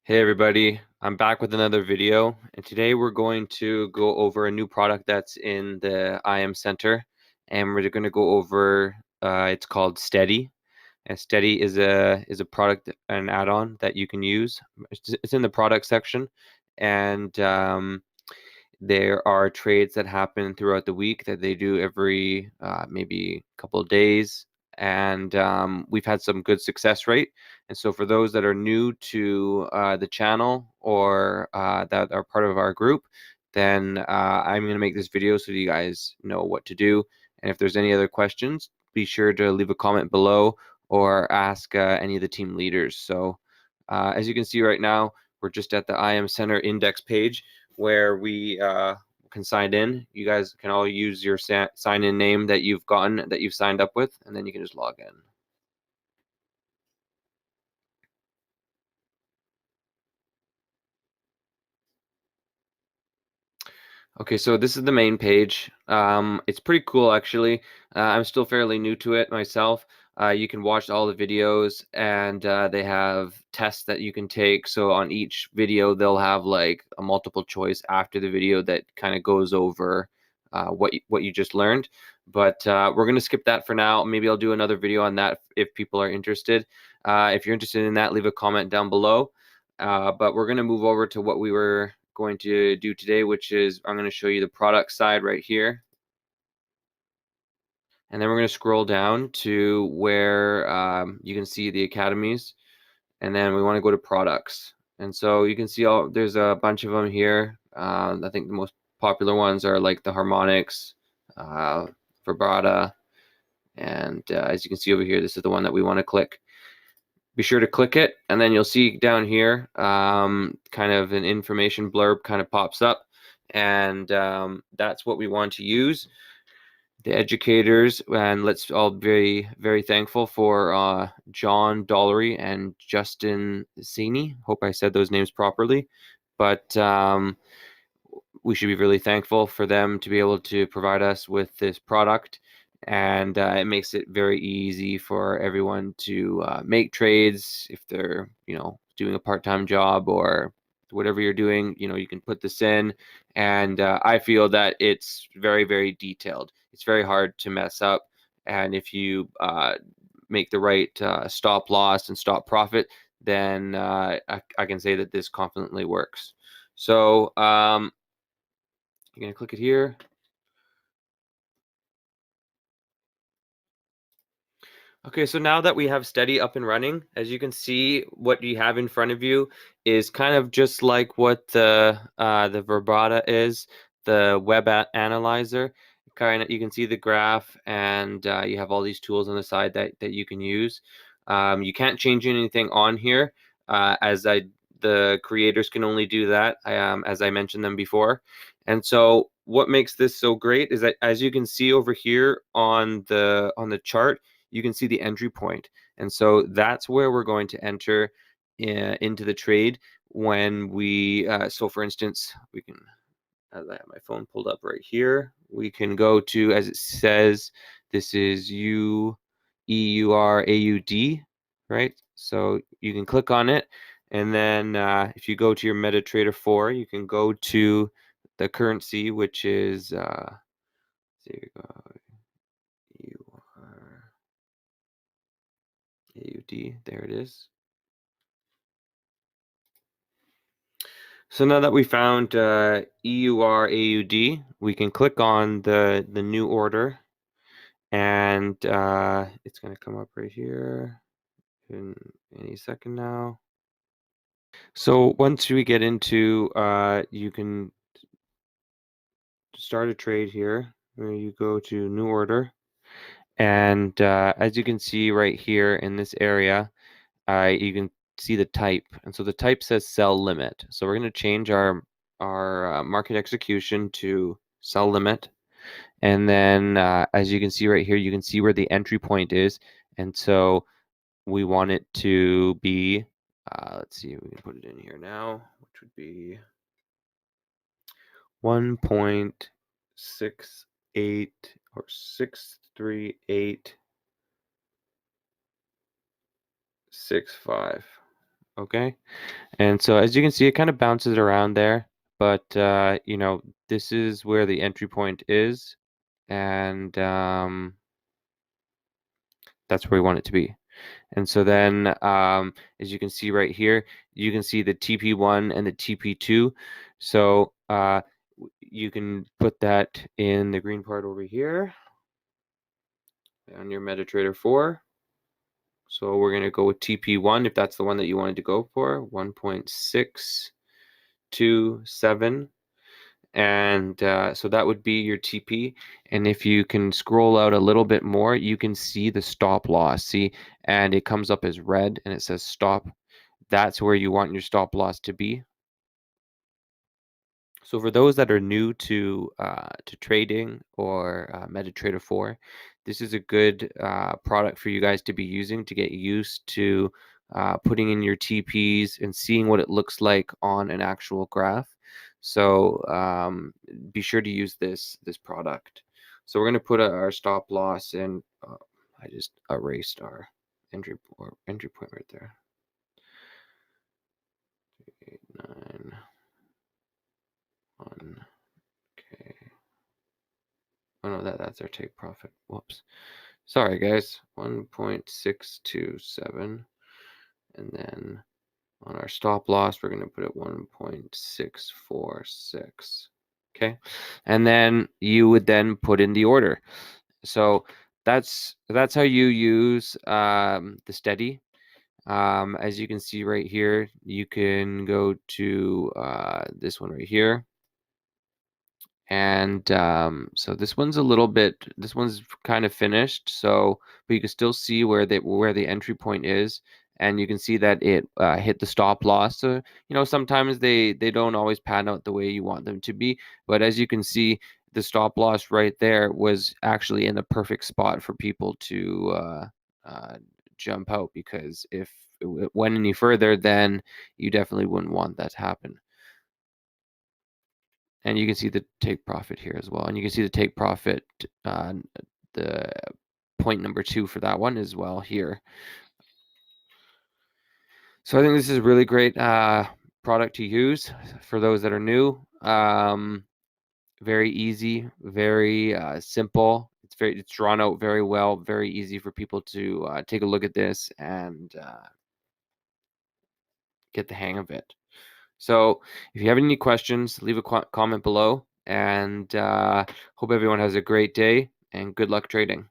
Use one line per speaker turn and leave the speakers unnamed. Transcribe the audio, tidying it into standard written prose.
Hey everybody, I'm back with another video, and today we're going to go over a new product that's in the IM Center, and we're going to go over it's called Steady. And Steady is a product, an add-on that you can use. It's in the product section, and there are trades that happen throughout the week that they do every maybe couple of days, and we've had some good success rate. And so for those that are new to the channel or that are part of our group, then I'm going to make this video so you guys know what to do. And if there's any other questions, be sure to leave a comment below or ask any of the team leaders. So as you can see right now, we're just at the IM Center index page where we can sign in. You guys can all use your sign-in name that you've gotten, that you've signed up with, and then you can just log in. Okay, so this is the main page. It's pretty cool, actually. I'm still fairly new to it myself. You can watch all the videos, and they have tests that you can take. So on each video, they'll have like a multiple choice after the video that kind of goes over what you just learned. But we're gonna skip that for now. Maybe I'll do another video on that if people are interested. If you're interested in that, leave a comment down below. But we're gonna move over to what we were going to do today, which is I'm going to show you the product side right here. And then we're going to scroll down to where you can see the academies. And then we want to go to products. And so you can see there's a bunch of them here. I think the most popular ones are like the harmonics, vibrata. And as you can see over here, this is the one that we want to click. Be sure to click it, and then you'll see down here kind of an information blurb kind of pops up, and that's what we want to use. The educators, and let's all be very thankful for John Dollery and Justin Zini. Hope I said those names properly, but we should be really thankful for them to be able to provide us with this product. And it makes it very easy for everyone to make trades if they're, doing a part-time job or whatever you're doing. You can put this in, and I feel that it's very, very detailed. It's very hard to mess up, and if you make the right stop loss and stop profit, then I can say that this confidently works. So you're going to click it here. Okay, so now that we have Steady up and running, as you can see, what you have in front of you is kind of just like what the Vibrata is, the web analyzer. Kind of, you can see the graph, and you have all these tools on the side that you can use. You can't change anything on here, the creators can only do that, as I mentioned them before. And so, what makes this so great is that, as you can see over here on the chart, you can see the entry point. And so that's where we're going to enter into the trade when we, so for instance, we can, as I have my phone pulled up right here, we can go to, as it says, this is EURAUD, right? So you can click on it. And then if you go to your MetaTrader 4, you can go to the currency, which is, there you go, AUD, there it is. So now that we found EUR AUD, we can click on the new order, and it's going to come up right here in any second now. So once we get into, you can start a trade here, where you go to new order, and as you can see right here in this area, you can see the type, and so the type says sell limit. So we're going to change our market execution to sell limit, and then as you can see right here, you can see where the entry point is, and so we want it to be, let's see, we can put it in here now, which would be 1.68 or 63865. Okay. And so as you can see, it kind of bounces around there, but you know, this is where the entry point is, and that's where we want it to be. And so then, as you can see right here, you can see the TP1 and the TP2. So you can put that in the green part over here on your MetaTrader 4. So we're going to go with TP1 if that's the one that you wanted to go for, 1.627. And so that would be your TP. And if you can scroll out a little bit more, you can see the stop loss. See, and it comes up as red and it says stop. That's where you want your stop loss to be. So for those that are new to trading or MetaTrader 4, this is a good product for you guys to be using to get used to putting in your TPs and seeing what it looks like on an actual graph. So be sure to use this product. So we're going to put our stop loss in. I just erased our entry point right there. 8, 9, 1. Okay. Oh no, that's our take profit. Whoops. Sorry guys. 1.627. And then on our stop loss, we're going to put it 1.646. Okay. And then you would then put in the order. So that's how you use the steady. As you can see right here, you can go to this one right here. And so this one's kind of finished, so but you can still see where the entry point is, and you can see that it hit the stop loss. So you know, sometimes they don't always pan out the way you want them to be, but as you can see, the stop loss right there was actually in the perfect spot for people to jump out, because if it went any further, then you definitely wouldn't want that to happen. And you can see the take profit here as well. And you can see the take profit, the point number 2 for that one as well here. So I think this is a really great product to use for those that are new. Very easy, very simple. It's drawn out very well, very easy for people to take a look at this and get the hang of it. So if you have any questions, leave a comment below, and hope everyone has a great day and good luck trading.